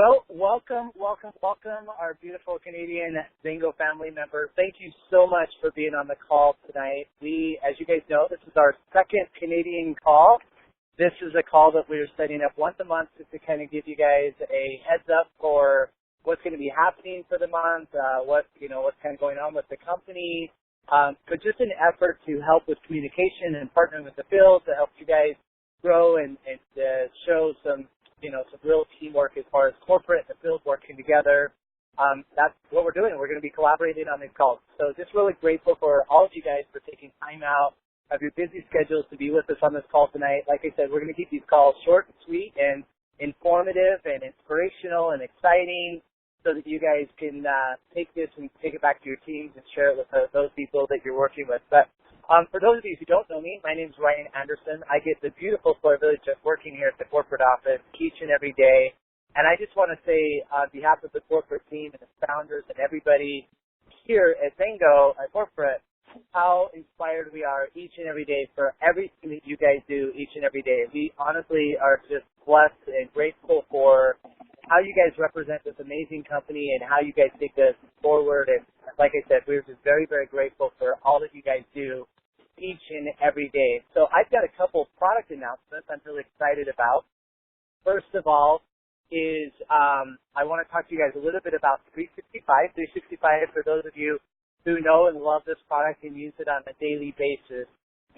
Well, welcome, our beautiful Canadian XANGO family member. Thank you so much for being on the call tonight. As you guys know, this is our second Canadian call. This is a call that we're setting up once a month just to kind of give you guys a heads up for what's going to be happening for the month, what's kind of going on with the company, but just an effort to help with communication and partnering with the field to help you guys grow and show some real teamwork as far as corporate and the field working together. That's what we're doing. We're going to be collaborating on these calls. So just really grateful for all of you guys for taking time out of your busy schedules to be with us on this call tonight. Like I said, we're going to keep these calls short and sweet and informative and inspirational and exciting so that you guys can take this and take it back to your teams and share it with those people that you're working with. But for those of you who don't know me, my name is Ryan Anderson. I get the beautiful privilege of working here at the corporate office each and every day. And I just want to say on behalf of the corporate team and the founders and everybody here at XANGO at corporate, how inspired we are each and every day for everything that you guys do each and every day. We honestly are just blessed and grateful for how you guys represent this amazing company and how you guys take this forward. And like I said, we're just very, very grateful for all that you guys do each and every day. So I've got a couple product announcements I'm really excited about. First of all is I want to talk to you guys a little bit about 365. 365, for those of you who know and love this product and use it on a daily basis,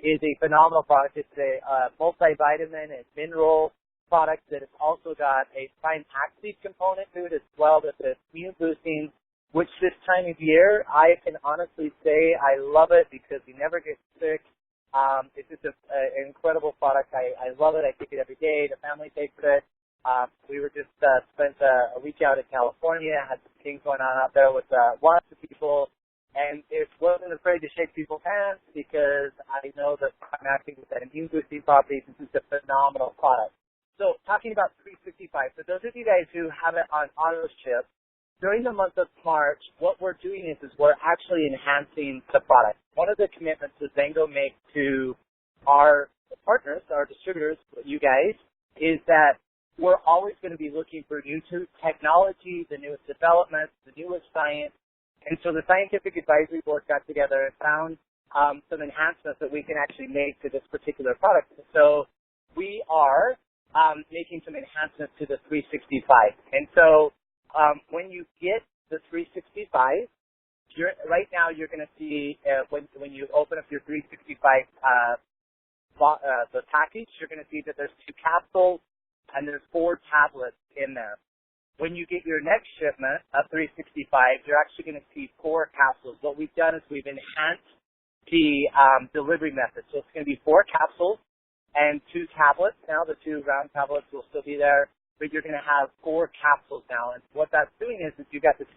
is a phenomenal product. It's a multivitamin and mineral product that has also got a prime active component to it as well that's immune boosting, which this time of year, I can honestly say I love it because we never get sick. It's just an incredible product. I love it. I take it every day. The family takes it. We were just spent a week out in California. Had some things going on out there with lots of people, and it wasn't afraid to shake people's hands because I know that I'm acting with that immune boosting properties. This is a phenomenal product. So talking about 365, for those of you guys who have it on auto ship, during the month of March, what we're doing is we're actually enhancing the product. One of the commitments that XANGO makes to our partners, our distributors, you guys, is that we're always going to be looking for new technology, the newest developments, the newest science. And so the Scientific Advisory Board got together and found some enhancements that we can actually make to this particular product. So we are making some enhancements to the 365. And so when you get the 365, right now you're going to see when you open up your 365 the package, you're going to see that there's 2 capsules and there's 4 tablets in there. When you get your next shipment of 365, you're actually going to see 4 capsules. What we've done is we've enhanced the delivery method. So it's going to be 4 capsules and 2 tablets. Now the 2 round tablets will still be there, but you're going to have 4 capsules now. And what that's doing is you've got the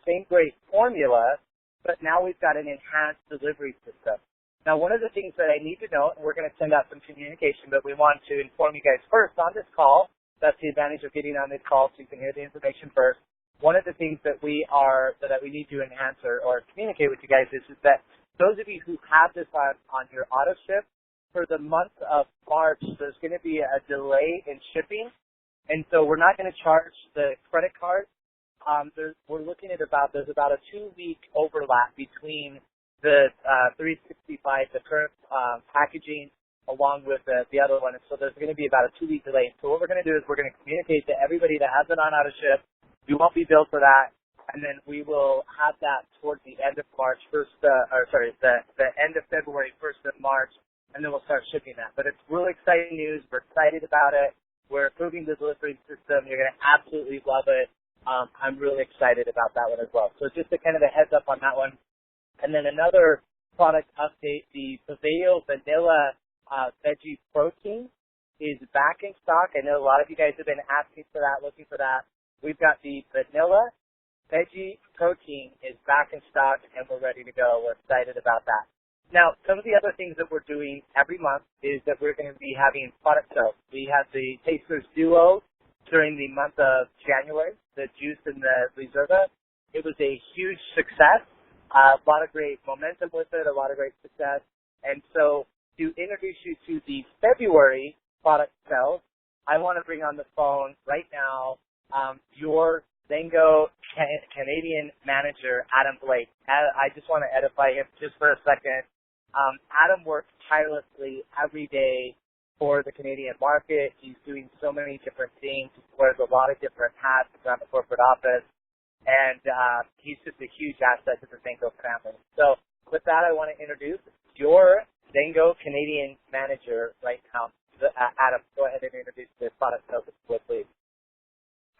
same great formula, but now we've got an enhanced delivery system. Now, one of the things that I need to know, and we're going to send out some communication, but we want to inform you guys first on this call. That's the advantage of getting on this call so you can hear the information first. One of the things that we need to enhance or communicate with you guys is that those of you who have this on your auto ship, for the month of March, there's going to be a delay in shipping. And so we're not going to charge the credit card. We're looking at there's about a 2-week overlap between the 365, the current packaging, along with the other one. And so there's going to be about a 2-week delay. So what we're going to do is we're going to communicate to everybody that has it on auto ship. You won't be billed for that. And then we will have that towards the end of March, the end of February, 1st of March, and then we'll start shipping that. But it's really exciting news. We're excited about it. We're improving the delivery system. You're going to absolutely love it. I'm really excited about that one as well. So just a kind of a heads up on that one. And then another product update, the Paveo Vanilla Veggie Protein is back in stock. I know a lot of you guys have been asking for that, looking for that. We've got the Vanilla Veggie Protein is back in stock, and we're ready to go. We're excited about that. Now, some of the other things that we're doing every month is that we're going to be having product sales. We had the Tasters Duo during the month of January, the juice and the Reserva. It was a huge success, a lot of great momentum with it, a lot of great success. And so to introduce you to the February product sales, I want to bring on the phone right now your XANGO Canadian manager, Adam Blake. I just want to edify him just for a second. Adam works tirelessly every day for the Canadian market. He's doing so many different things. He wears a lot of different hats around the corporate office, and he's just a huge asset to the XANGO family. So with that, I want to introduce your XANGO Canadian manager right now. Adam, go ahead and introduce the product sales, please.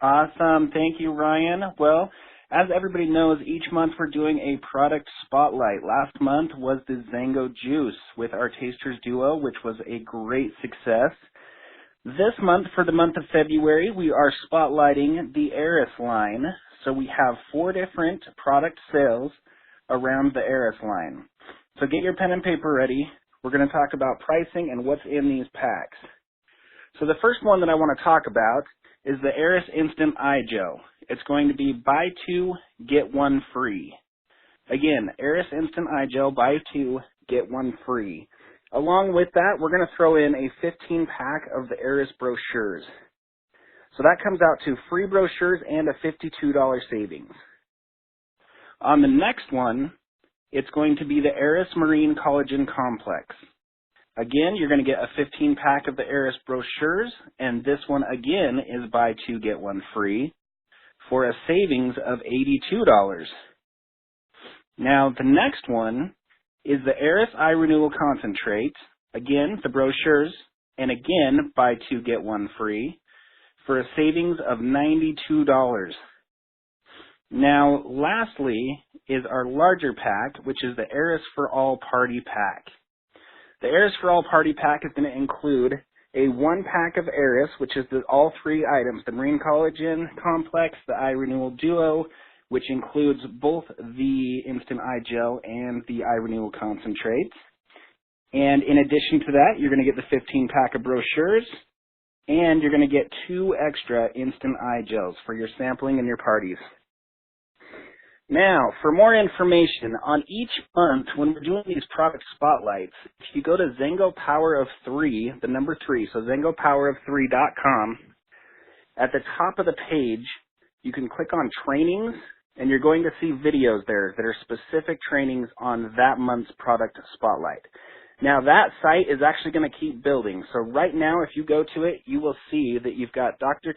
Awesome. Thank you, Ryan. Well, as everybody knows, each month we're doing a product spotlight. Last month was the XANGO Juice with our Tasters Duo, which was a great success. This month, for the month of February, we are spotlighting the Eris line. So we have 4 different product sales around the Eris line. So get your pen and paper ready. We're going to talk about pricing and what's in these packs. So the first one that I want to talk about is the Eris Instant Eye Gel. It's going to be buy 2, get 1 free. Again, Eris Instant Eye Gel, buy 2, get 1 free. Along with that, we're going to throw in a 15-pack of the Eris brochures. So that comes out to free brochures and a $52 savings. On the next one, it's going to be the Eris Marine Collagen Complex. Again, you're going to get a 15-pack of the Eris brochures, and this one, again, is buy 2, get 1 free for a savings of $82. Now, the next one is the Eris Eye Renewal Concentrate. Again, the brochures, and again, buy 2, get 1 free for a savings of $92. Now, lastly is our larger pack, which is the Eris for All Party Pack. The Eris for All Party Pack is going to include a 1-pack of Eris, which is all 3 items, the Marine Collagen Complex, the Eye Renewal Duo, which includes both the Instant Eye Gel and the Eye Renewal Concentrate. And in addition to that, you're going to get the 15-pack of brochures, and you're going to get 2 extra Instant Eye Gels for your sampling and your parties. Now, for more information on each month when we're doing these product spotlights, if you go to XANGO Power of 3, the number 3, so XANGOpowerof3.com, at the top of the page, you can click on trainings, and you're going to see videos there that are specific trainings on that month's product spotlight. Now, that site is actually going to keep building. So right now, if you go to it, you will see that you've got Dr.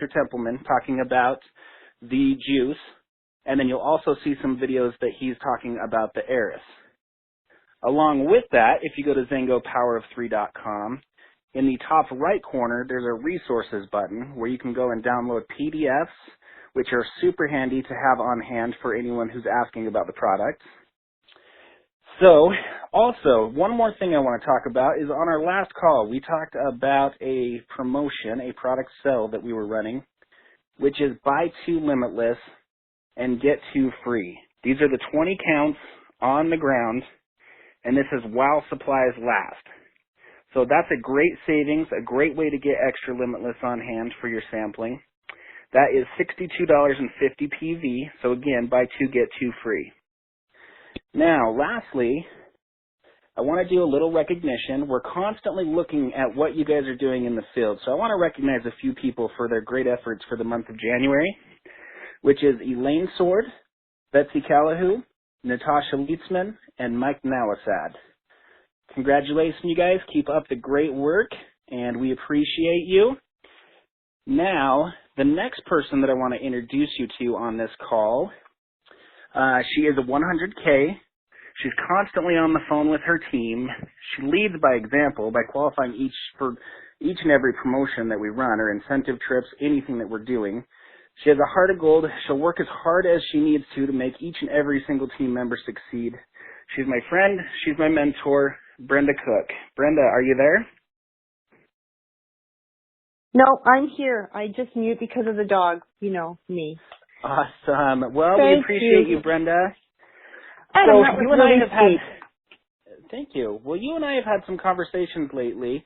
Templeman, talking about the juice. And then you'll also see some videos that he's talking about the Eris. Along with that, if you go to XANGOpowerof3.com, in the top right corner, there's a resources button where you can go and download PDFs, which are super handy to have on hand for anyone who's asking about the product. So, also, one more thing I want to talk about is on our last call, we talked about a promotion, a product sale that we were running, which is buy 2 limitless and get 2 free. These are the 20 counts on the ground, and this is while supplies last. So that's a great savings, a great way to get extra limitless on hand for your sampling. That is $62.50 PV, so again, buy 2, get 2 free. Now, lastly, I want to do a little recognition. We're constantly looking at what you guys are doing in the field, so I want to recognize a few people for their great efforts for the month of January, which is Elaine Sword, Betsy Callahoo, Natasha Leitzman, and Mike Nawasad. Congratulations, you guys. Keep up the great work, and we appreciate you. Now, the next person that I want to introduce you to on this call, she is a 100K. She's constantly on the phone with her team. She leads by example by qualifying for each and every promotion that we run or incentive trips, anything that we're doing. She has a heart of gold. She'll work as hard as she needs to make each and every single team member succeed. She's my friend. She's my mentor, Brenda Cook. Brenda, are you there? No, I'm here. I just mute because of the dog. You know, me. Awesome. Well, Thank we appreciate you, Brenda. Adam, So you and I have had... Thank you. Well, you and I have had some conversations lately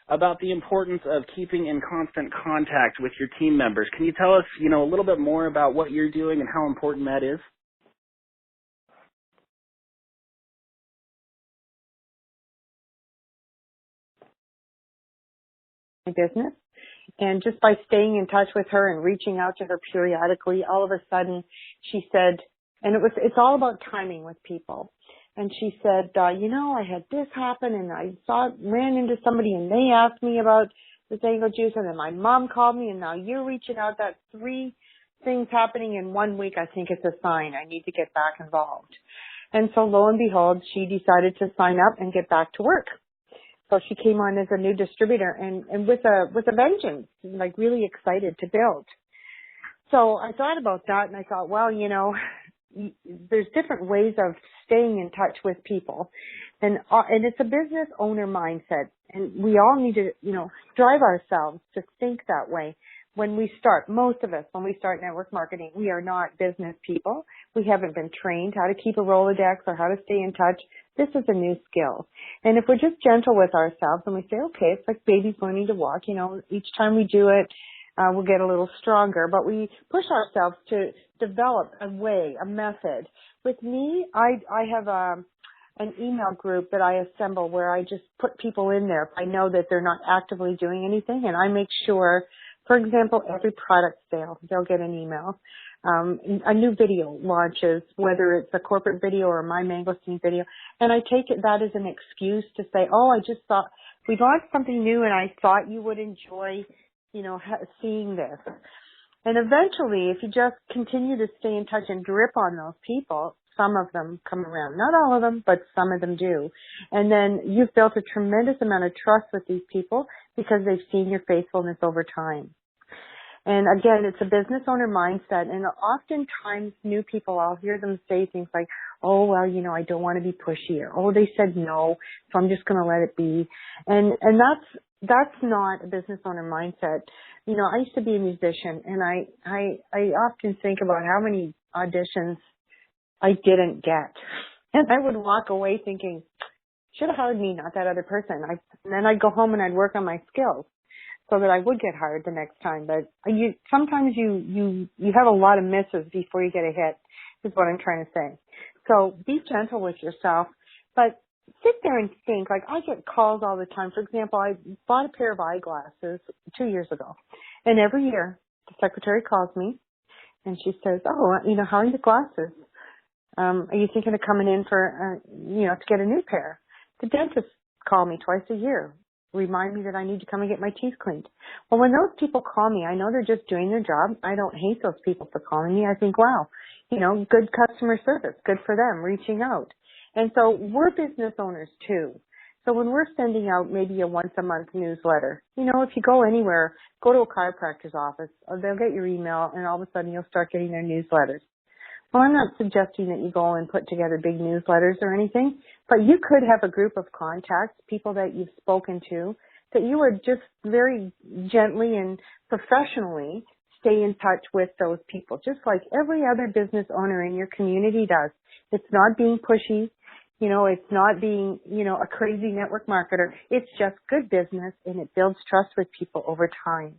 about the importance of keeping in constant contact with your team members. Can you tell us, a little bit more about what you're doing and how important that is? My business. And just by staying in touch with her and reaching out to her periodically, all of a sudden she said, and it's all about timing with people. And she said, I had this happen and I ran into somebody and they asked me about the XANGO juice, and then my mom called me and now you're reaching out. That's 3 things happening in 1 week. I think it's a sign. I need to get back involved. And so lo and behold, she decided to sign up and get back to work. So she came on as a new distributor and with a vengeance, like really excited to build. So I thought about that and I thought, well, there's different ways of staying in touch with people. And it's a business owner mindset. And we all need to, drive ourselves to think that way. When we start, most of us, when we start network marketing, we are not business people. We haven't been trained how to keep a Rolodex or how to stay in touch. This is a new skill. And if we're just gentle with ourselves and we say, okay, it's like babies learning to walk, each time we do it, we'll get a little stronger. But we push ourselves to develop a way, a method. With me, I have an email group that I assemble where I just put people in there if I know that they're not actively doing anything, and I make sure, for example, every product sale, they'll get an email. A new video launches, whether it's a corporate video or my mangosteen video, and I take that as an excuse to say, I just thought we launched something new and I thought you would enjoy, seeing this. And eventually, if you just continue to stay in touch and drip on those people, some of them come around. Not all of them, but some of them do. And then you've built a tremendous amount of trust with these people because they've seen your faithfulness over time. And again, it's a business owner mindset. And oftentimes new people, I'll hear them say things like, I don't want to be pushy, or, they said no, so I'm just going to let it be. And that's not a business owner mindset. I used to be a musician, and I often think about how many auditions I didn't get. And I would walk away thinking, should have hired me, not that other person. And then I'd go home and I'd work on my skills so that I would get hired the next time. But sometimes you have a lot of misses before you get a hit, is what I'm trying to say. So be gentle with yourself, but sit there and think. Like, I get calls all the time. For example, I bought a pair of eyeglasses 2 years ago, and every year the secretary calls me and she says, how are your glasses? Are you thinking of coming in for, to get a new pair? The dentist call me twice a year, remind me that I need to come and get my teeth cleaned. Well, when those people call me, I know they're just doing their job. I don't hate those people for calling me. I think, wow, good customer service, good for them, reaching out. And so we're business owners too. So when we're sending out maybe a once a month newsletter, if you go anywhere, go to a chiropractor's office, they'll get your email and all of a sudden you'll start getting their newsletters. Well, I'm not suggesting that you go and put together big newsletters or anything, but you could have a group of contacts, people that you've spoken to, that you would just very gently and professionally stay in touch with those people, just like every other business owner in your community does. It's not being pushy. It's not being, a crazy network marketer. It's just good business, and it builds trust with people over time.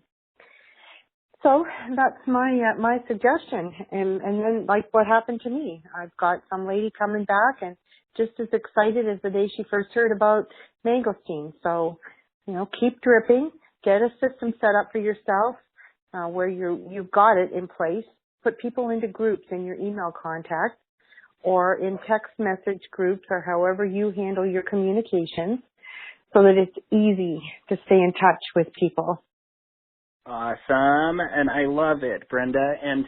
So that's my suggestion. And then, like what happened to me, I've got some lady coming back and just as excited as the day she first heard about mangosteen. So, keep dripping, get a system set up for yourself where you've got it in place. Put people into groups in your email contacts or in text message groups or however you handle your communications so that it's easy to stay in touch with people. Awesome, and I love it, Brenda. And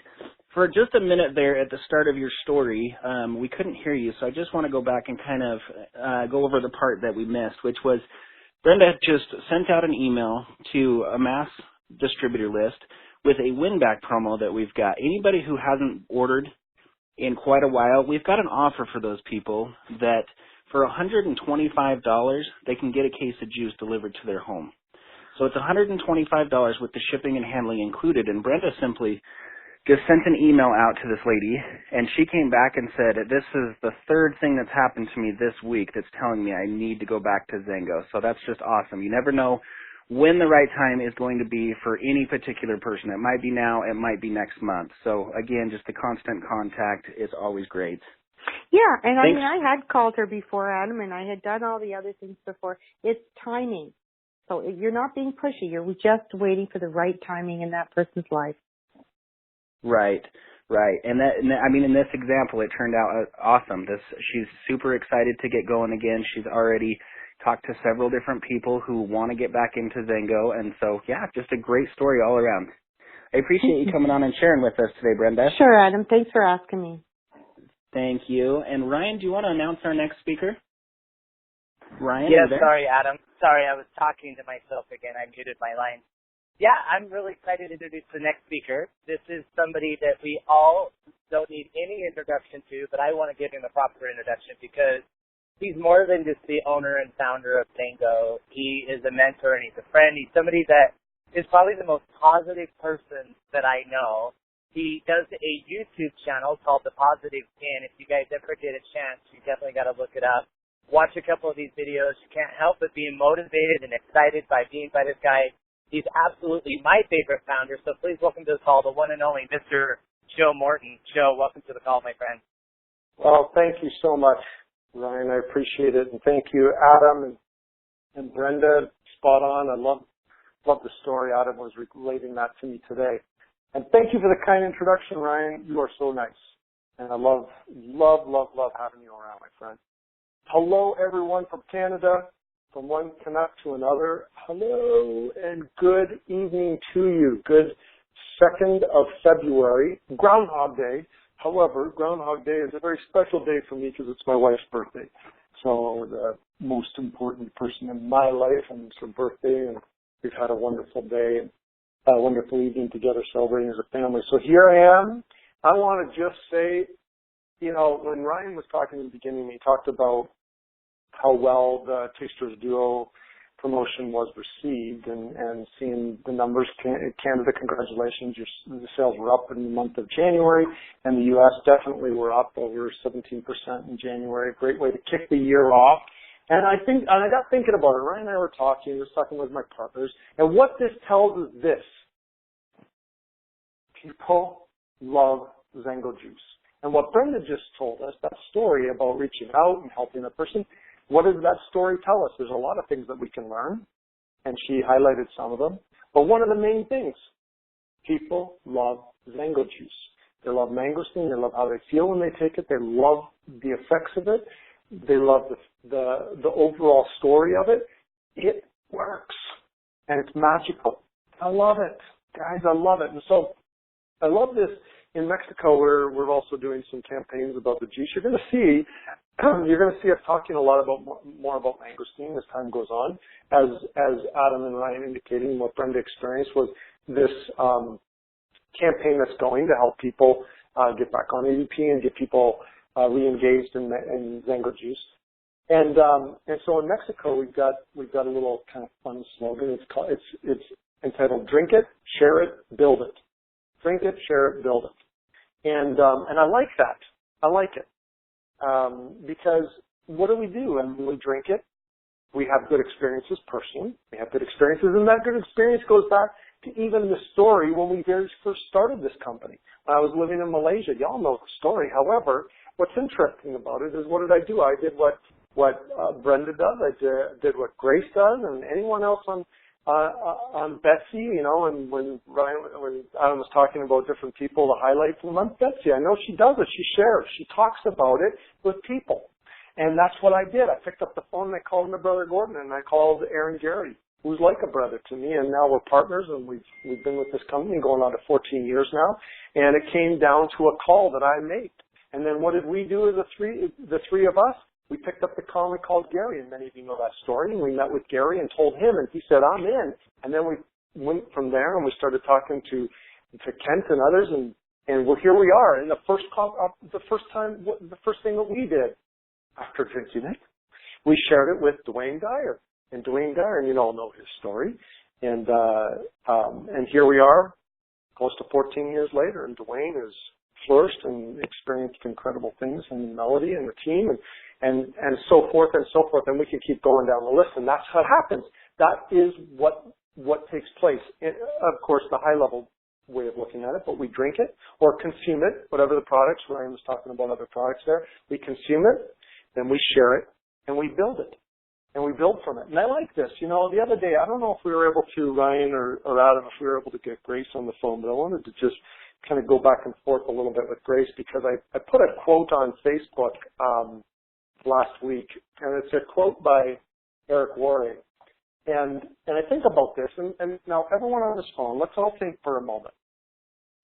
for just a minute there at the start of your story, we couldn't hear you, so I just want to go back and kind of go over the part that we missed, which was Brenda just sent out an email to a mass distributor list with a win-back promo that we've got. Anybody who hasn't ordered in quite a while, we've got an offer for those people that for $125, they can get a case of juice delivered to their home. So it's $125 with the shipping and handling included, and Brenda simply just sent an email out to this lady, and she came back and said, this is the third thing that's happened to me this week that's telling me I need to go back to XANGO. So that's just awesome. You never know when the right time is going to be for any particular person. It might be now, it might be next month. So again, just the constant contact is always great. Yeah, and Thanks. I had called her before, Adam, and I had done all the other things before. It's timing. So you're not being pushy. You're just waiting for the right timing in that person's life. Right, right. And I mean, in this example, it turned out awesome. She's super excited to get going again. She's already talked to several different people who want to get back into XANGO. And so, yeah, just a great story all around. I appreciate you coming on and sharing with us today, Brenda. Sure, Adam. Thanks for asking me. Thank you. And Ryan, do you want to announce our next speaker? Ryan, Yes, are you there? sorry, Adam. Sorry, I was talking to myself again. I muted my line. Yeah, I'm really excited to introduce the next speaker. This is somebody that we all don't need any introduction to, but I want to give him a proper introduction because he's more than just the owner and founder of XANGO. He is a mentor and he's a friend. He's somebody that is probably the most positive person that I know. He does a YouTube channel called The Positive 10. If you guys ever get a chance, you definitely got to look it up. Watch a couple of these videos. You can't help but being motivated and excited by being by this guy. He's absolutely my favorite founder, so please welcome to the call the one and only Mr. Joe Morton. Joe, welcome to the call, my friend. Well, thank you so much, Ryan. I appreciate it. And thank you, Adam and Brenda. Spot on. I love the story. Adam was relating that to me today. And thank you for the kind introduction, Ryan. You are so nice. And I love having you around, my friend. Hello, everyone from Canada. From one Canuck to another, hello and good evening to you. Good 2nd of February, Groundhog Day. However, Groundhog Day is a very special day for me because it's my wife's birthday. So the most important person in my life, and it's her birthday, and we've had a wonderful day and a wonderful evening together celebrating as a family. So here I am. I want to just say, you know, when Ryan was talking in the beginning, he talked about how well the Tasters Duo promotion was received and seeing the numbers. Canada, congratulations. The sales were up in the month of January, and the U.S. definitely were up over 17% in January. Great way to kick the year off. And I got thinking about it. Ryan and I were talking. I was talking with my partners. And what this tells us this. People love XANGO juice. And what Brenda just told us, that story about reaching out and helping a person, what does that story tell us? There's a lot of things that we can learn, and she highlighted some of them. But one of the main things, people love XANGO juice. They love mangosteen. They love how they feel when they take it. They love the effects of it. They love the overall story of it. It works, and it's magical. I love it. Guys, I love it. And so I love this. In Mexico, we're also doing some campaigns about the juice. You're going to see us talking a lot about more about mangosteen as time goes on. As Adam and Ryan indicating, what Brenda experienced was this campaign that's going to help people get back on ADP and get people re-engaged in XANGO juice. And so in Mexico, we've got a little kind of fun slogan. It's entitled "Drink it, share it, build it." Drink it, share it, build it. And I like that. I like it. Because what do? And when we drink it, we have good experiences personally. We have good experiences, and that good experience goes back to even the story when we very first started this company. When I was living in Malaysia, y'all know the story. However, what's interesting about it is, what did I do? I did what Brenda does. I did what Grace does, and anyone else on Betsy, you know, and when Adam was talking about different people to highlight from them, Betsy, I know she does it. She shares. She talks about it with people. And that's what I did. I picked up the phone and I called my brother Gordon, and I called Aaron Garrity, who's like a brother to me, and now we're partners, and we've been with this company going on to 14 years now. And it came down to a call that I made. And then what did we do as the three of us? We picked up the call and we called Gary, and many of you know that story. And we met with Gary and told him, and he said, "I'm in." And then we went from there, and we started talking to Kent and others, and here we are. And the first thing that we did after drinking it, we shared it with Dwayne Dyer. And Dwayne Dyer, and you all know his story. And here we are, close to 14 years later, and Dwayne has flourished and experienced incredible things, and Melody and the team, and so forth and so forth, and we can keep going down the list, and that's what happens. That is what takes place. And of course, the high-level way of looking at it, but we drink it or consume it, whatever the products. Ryan was talking about other products there. We consume it, then we share it, and we build it. and we build from it. And I like this. You know, the other day, I don't know if we were able to, Ryan or Adam, if we were able to get Grace on the phone, but I wanted to just kind of go back and forth a little bit with Grace because I put a quote on Facebook last week, and it's a quote by Eric Worre. And I think about this, and now everyone on this phone, let's all think for a moment.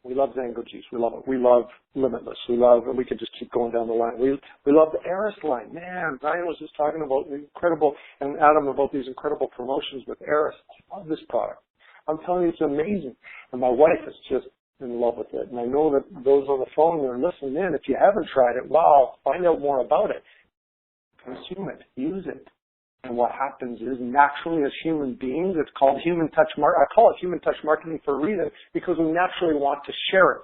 We love XANGO juice. We love it. We love Limitless. And we could just keep going down the line. We love the Eris line. Man, Ryan was just talking about the incredible, and Adam about these incredible promotions with Eris. I love this product. I'm telling you, it's amazing. And my wife is just in love with it. And I know that those on the phone that are listening in, if you haven't tried it, wow, find out more about it. Consume it. Use it. And what happens is naturally as human beings, it's called human touch marketing. I call it human touch marketing for a reason because we naturally want to share it.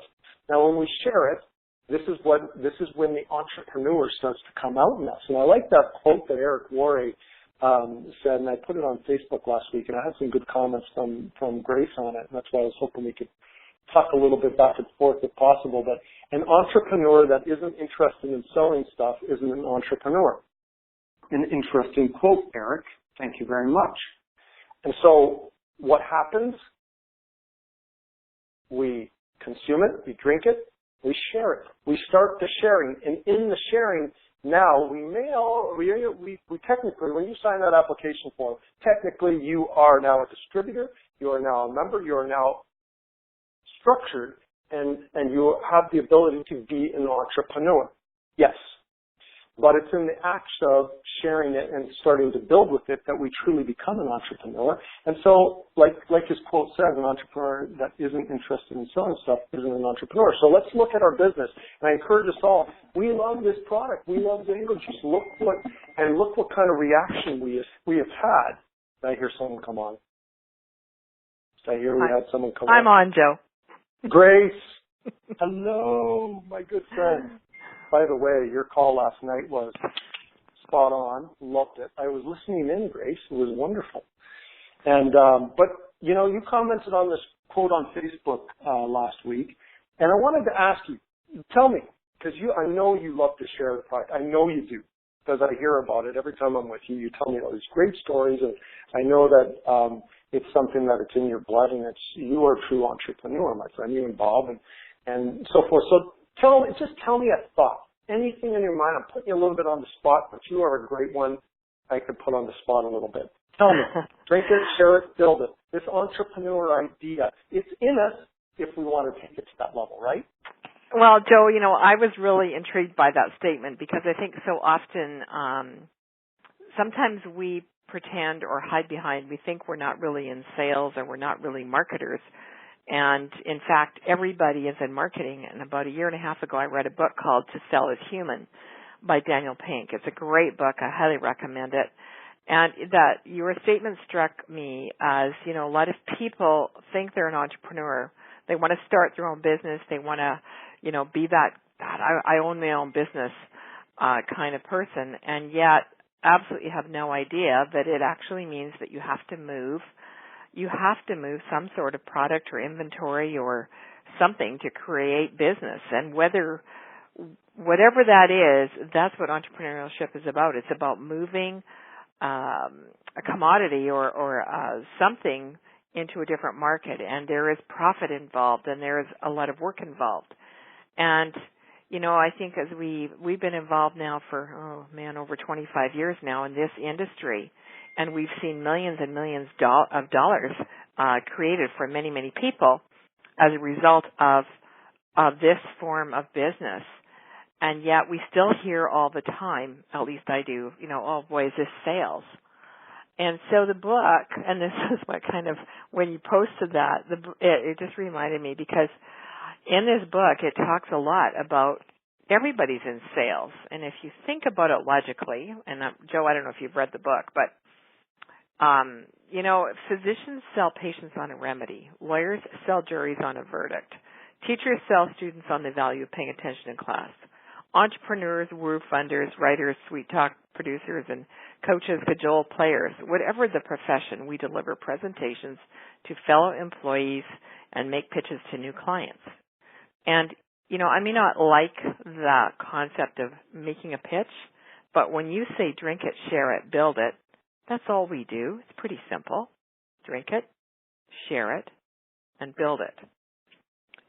Now when we share it, this is when the entrepreneur starts to come out in us. And I like that quote that Eric Worre said, and I put it on Facebook last week, and I had some good comments from Grace on it, and that's why I was hoping we could talk a little bit back and forth if possible. But an entrepreneur that isn't interested in selling stuff isn't an entrepreneur. An interesting quote, Eric. Thank you very much. And so what happens? We consume it, we drink it, we share it. We start the sharing, and in the sharing, now we technically, when you sign that application form, technically you are now a distributor, you are now a member, you are now structured, and you have the ability to be an entrepreneur. Yes. But it's in the act of sharing it and starting to build with it that we truly become an entrepreneur. And so, like his quote says, an entrepreneur that isn't interested in selling stuff isn't an entrepreneur. So let's look at our business. And I encourage us all. We love this product. We love XANGO juice. Look what kind of reaction we have had. Did I hear someone come on? Did I hear we had someone come on? I'm on, Joe. Grace. Hello, my good friend. By the way, your call last night was spot on. Loved it. I was listening in, Grace. It was wonderful. And but you know, you commented on this quote on Facebook last week, and I wanted to ask you. Tell me, because I know you love to share the product. I know you do, because I hear about it every time I'm with you. You tell me all these great stories, and I know that it's something that it's in your blood, and you are a true entrepreneur, my friend. You and Bob, and so forth. So. Just tell me a thought. Anything in your mind. I'm putting you a little bit on the spot, but you are a great one I could put on the spot a little bit. Tell me. Drink it, share it, build it. This entrepreneur idea, it's in us if we want to take it to that level, right? Well, Joe, you know, I was really intrigued by that statement because I think so often sometimes we pretend or hide behind. We think we're not really in sales or we're not really marketers. And, in fact, everybody is in marketing. And about a year and a half ago, I read a book called To Sell is Human by Daniel Pink. It's a great book. I highly recommend it. And that your statement struck me as, you know, a lot of people think they're an entrepreneur. They want to start their own business. They want to, you know, be that, God, I own my own business kind of person. And yet absolutely have no idea that it actually means that you have to move. You have to move some sort of product or inventory or something to create business. And whatever that is, that's what entrepreneurship is about. It's about moving a commodity or something into a different market. And there is profit involved and there is a lot of work involved. And, you know, I think as we've been involved now for, over 25 years now in this industry. And we've seen millions and millions of dollars created for many, many people as a result of this form of business. And yet we still hear all the time, at least I do, you know, oh boy, is this sales? And so the book, and this is what kind of, when you posted that, it just reminded me because in this book it talks a lot about everybody's in sales. And if you think about it logically, and Joe, I don't know if you've read the book, but you know, physicians sell patients on a remedy. Lawyers sell juries on a verdict. Teachers sell students on the value of paying attention in class. Entrepreneurs woo funders, writers, sweet talk producers, and coaches cajole players. Whatever the profession, we deliver presentations to fellow employees and make pitches to new clients. And, you know, I may not like the concept of making a pitch, but when you say drink it, share it, build it, That's all we do. It's pretty simple. Drink it, share it, and build it.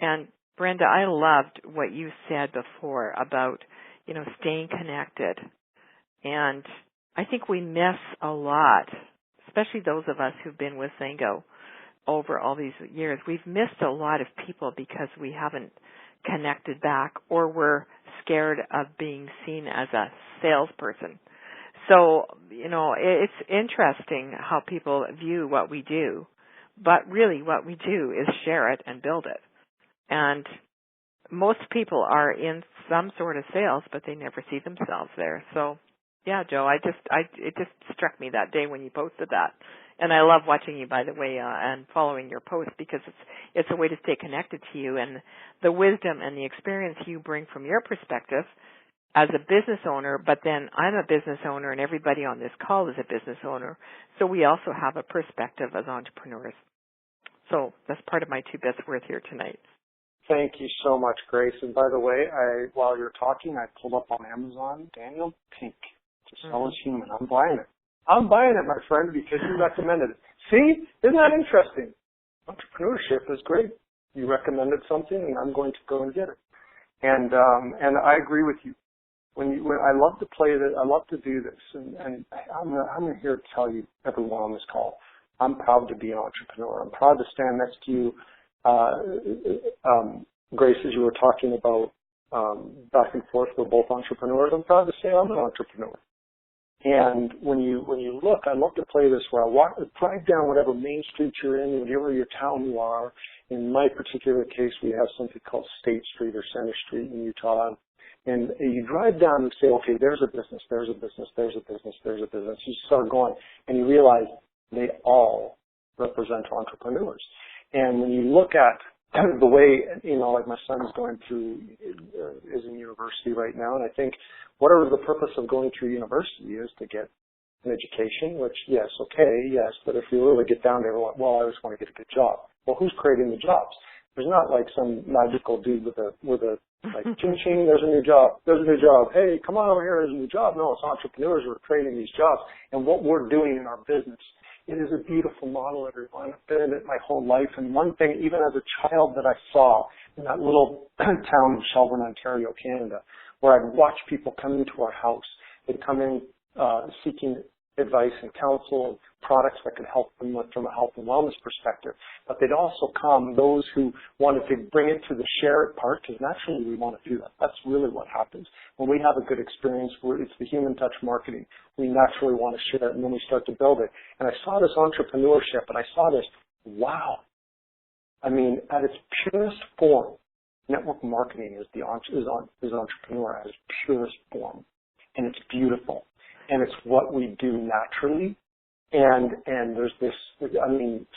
And Brenda, I loved what you said before about, staying connected. And I think we miss a lot, especially those of us who've been with XANGO over all these years. We've missed a lot of people because we haven't connected back, or we're scared of being seen as a salesperson. So, it's interesting how people view what we do, but really what we do is share it and build it. And most people are in some sort of sales, but they never see themselves there. So, yeah, Joe, it just struck me that day when you posted that. And I love watching you, by the way, and following your posts, because it's a way to stay connected to you, and the wisdom and the experience you bring from your perspective as a business owner. But then I'm a business owner, and everybody on this call is a business owner. So we also have a perspective as entrepreneurs. So that's part of my 2 best worth here tonight. Thank you so much, Grace. And by the way, while you're talking, I pulled up on Amazon, Daniel Pink, to sell as human. I'm buying it. I'm buying it, my friend, because you recommended it. See? Isn't that interesting? Entrepreneurship is great. You recommended something, and I'm going to go and get it. And I agree with you. When I love to play this, I love to do this, and I'm here to tell you, everyone on this call, I'm proud to be an entrepreneur. I'm proud to stand next to you, Grace, as you were talking about back and forth. We're both entrepreneurs. I'm proud to say I'm an entrepreneur. And when you look, I love to play this where I drive down whatever main street you're in, whatever your town you are. In my particular case, we have something called State Street or Center Street in Utah. And you drive down and say, okay, there's a business, there's a business, there's a business, there's a business. You start going, and you realize they all represent entrepreneurs. And when you look at the way, like my son's going through, is in university right now, and I think whatever the purpose of going through university is to get an education, which, yes, but if you really get down there, well, I just want to get a good job. Well, who's creating the jobs? There's not like some magical dude with a like, ching ching, there's a new job, hey, come on over here, there's a new job. No, it's entrepreneurs who are creating these jobs. And what we're doing in our business, it is a beautiful model, everyone. I've been in it my whole life. And one thing, even as a child, that I saw in that little town of Shelburne, Ontario, Canada, where I'd watch people come into our house. They'd come in seeking advice and counsel and products that could help them from a health and wellness perspective. But they'd also come those who wanted to bring it to the share it part, because naturally we want to do that. That's really what happens. When we have a good experience, it's the human touch marketing. We naturally want to share it, and then we start to build it. And I saw this entrepreneurship, and I saw this, wow. I mean, at its purest form, network marketing is entrepreneur at its purest form. And it's beautiful. And it's what we do naturally. And there's this,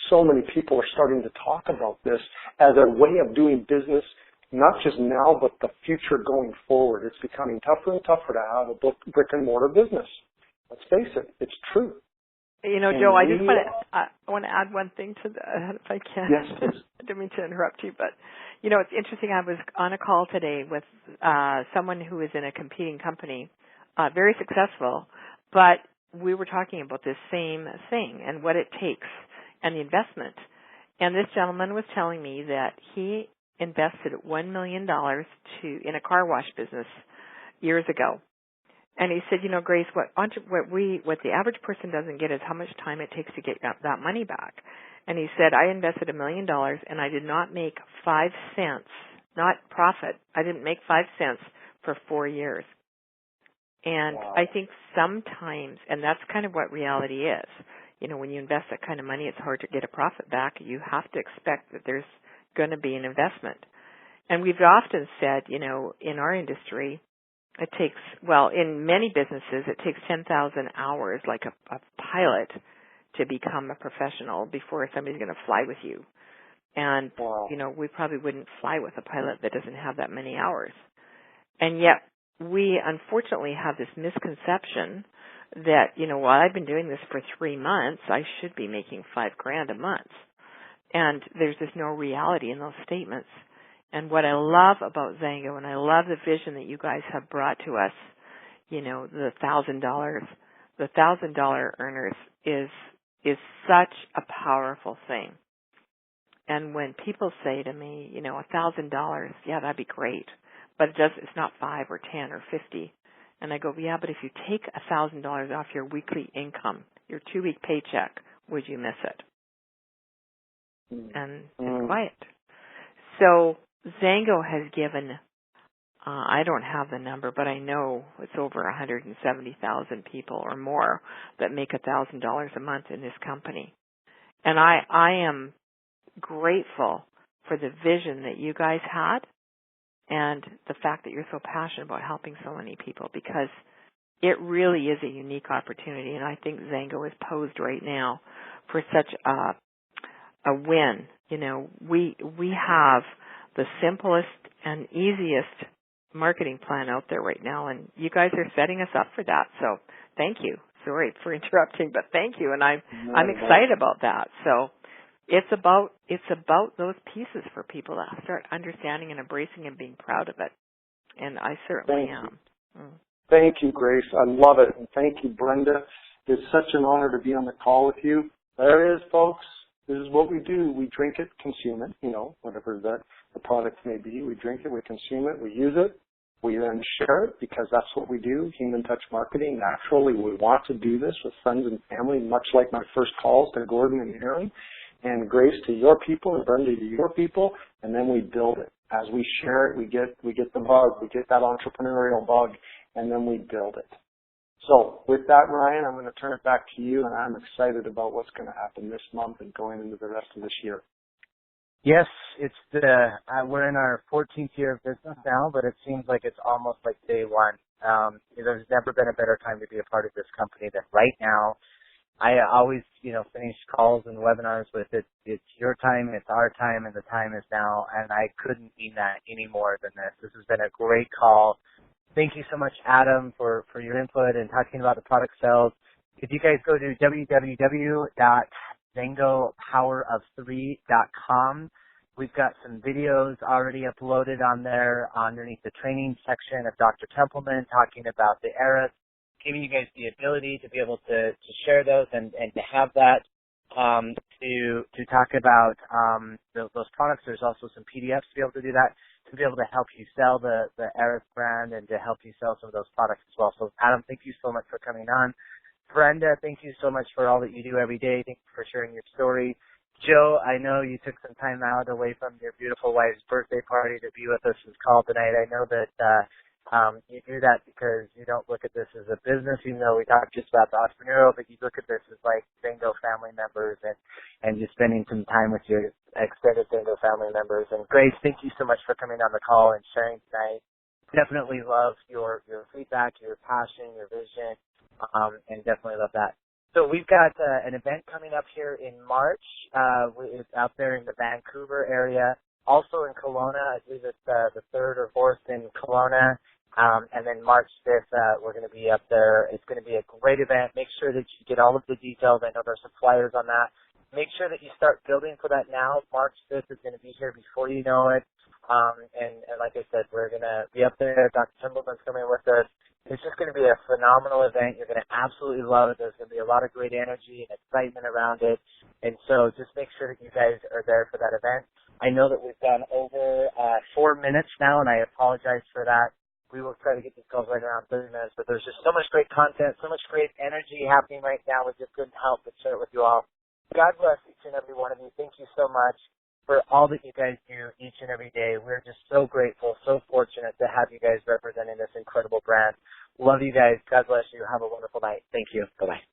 so many people are starting to talk about this as a way of doing business, not just now, but the future going forward. It's becoming tougher and tougher to have a brick and mortar business. Let's face it, it's true. Joe, I want to add one thing to that, if I can. Yes, please. I didn't mean to interrupt you, but, it's interesting. I was on a call today with someone who is in a competing company, very successful, but we were talking about this same thing and what it takes and the investment. And this gentleman was telling me that he invested $1 million in a car wash business years ago. And he said, Grace, what the average person doesn't get is how much time it takes to get that money back. And he said, I invested $1 million and I did not make 5 cents, not profit. I didn't make 5 cents for 4 years. And wow. I think sometimes, and that's kind of what reality is, when you invest that kind of money, it's hard to get a profit back. You have to expect that there's going to be an investment. And we've often said, in our industry, it takes, in many businesses, it takes 10,000 hours, like a pilot, to become a professional before somebody's going to fly with you. And, wow. We probably wouldn't fly with a pilot that doesn't have that many hours. And yet, we unfortunately have this misconception that, while I've been doing this for 3 months, I should be making $5,000 a month. And there's just no reality in those statements. And what I love about XANGO, and I love the vision that you guys have brought to us, the $1,000 the $1,000 earners is such a powerful thing. And when people say to me, $1,000, yeah, that'd be great, but it's not 5 or 10 or 50. And I go, yeah, but if you take $1,000 off your weekly income, your 2-week paycheck, would you miss it? And it's quiet. So XANGO has given, I don't have the number, but I know it's over 170,000 people or more that make $1,000 a month in this company. And I am grateful for the vision that you guys had and the fact that you're so passionate about helping so many people, because it really is a unique opportunity, and I think XANGO is posed right now for such a win. We have the simplest and easiest marketing plan out there right now, and you guys are setting us up for that. So thank you. Sorry for interrupting, but thank you, and I'm excited about that. So it's about those pieces for people to start understanding and embracing and being proud of it, and I certainly am. Thank you, Grace. I love it, and thank you, Brenda. It's such an honor to be on the call with you. There it is, folks. This is what we do. We drink it, consume it, whatever the product may be. We drink it, we consume it, we use it. We then share it because that's what we do, human touch marketing. Naturally, we want to do this with friends and family, much like my first calls to Gordon and Aaron, and Grace to your people and Brenda to your people, and then we build it. As we share it, we get the bug, we get that entrepreneurial bug, and then we build it. So with that, Ryan, I'm going to turn it back to you, and I'm excited about what's going to happen this month and going into the rest of this year. Yes, it's we're in our 14th year of business now, but it seems like it's almost like day one. There's never been a better time to be a part of this company than right now. I always, finish calls and webinars with it's your time, it's our time, and the time is now, and I couldn't mean that any more than this. This has been a great call. Thank you so much, Adam, for your input and talking about the product sales. If you guys go to www.XANGOpowerof3.com, we've got some videos already uploaded on there underneath the training section of Dr. Templeman talking about the eras, giving you guys the ability to be able to share those and to have that to talk about those products. There's also some PDFs to be able to do that, to be able to help you sell the Eris brand and to help you sell some of those products as well. So, Adam, thank you so much for coming on. Brenda, thank you so much for all that you do every day. Thank you for sharing your story. Joe, I know you took some time out away from your beautiful wife's birthday party to be with us this call tonight. I know that you do that because you don't look at this as a business, even though we talk just about the entrepreneurial, but you look at this as like XANGO family members and just spending some time with your extended XANGO family members. And Grace, thank you so much for coming on the call and sharing tonight. Definitely love your feedback, your passion, your vision, and definitely love that. So we've got an event coming up here in March. It's out there in the Vancouver area. Also in Kelowna, I believe it's the 3rd or 4th in Kelowna. And then March 5th, we're going to be up there. It's going to be a great event. Make sure that you get all of the details. I know there's some flyers on that. Make sure that you start building for that now. March 5th is going to be here before you know it. And like I said, we're going to be up there. Dr. Templeman's coming with us. It's just going to be a phenomenal event. You're going to absolutely love it. There's going to be a lot of great energy and excitement around it. And so just make sure that you guys are there for that event. I know that we've gone over 4 minutes now, and I apologize for that. We will try to get these calls right around 30 minutes, but there's just so much great content, so much great energy happening right now. We just couldn't help but share it with you all. God bless each and every one of you. Thank you so much for all that you guys do each and every day. We're just so grateful, so fortunate to have you guys representing this incredible brand. Love you guys. God bless you. Have a wonderful night. Thank you. Bye-bye.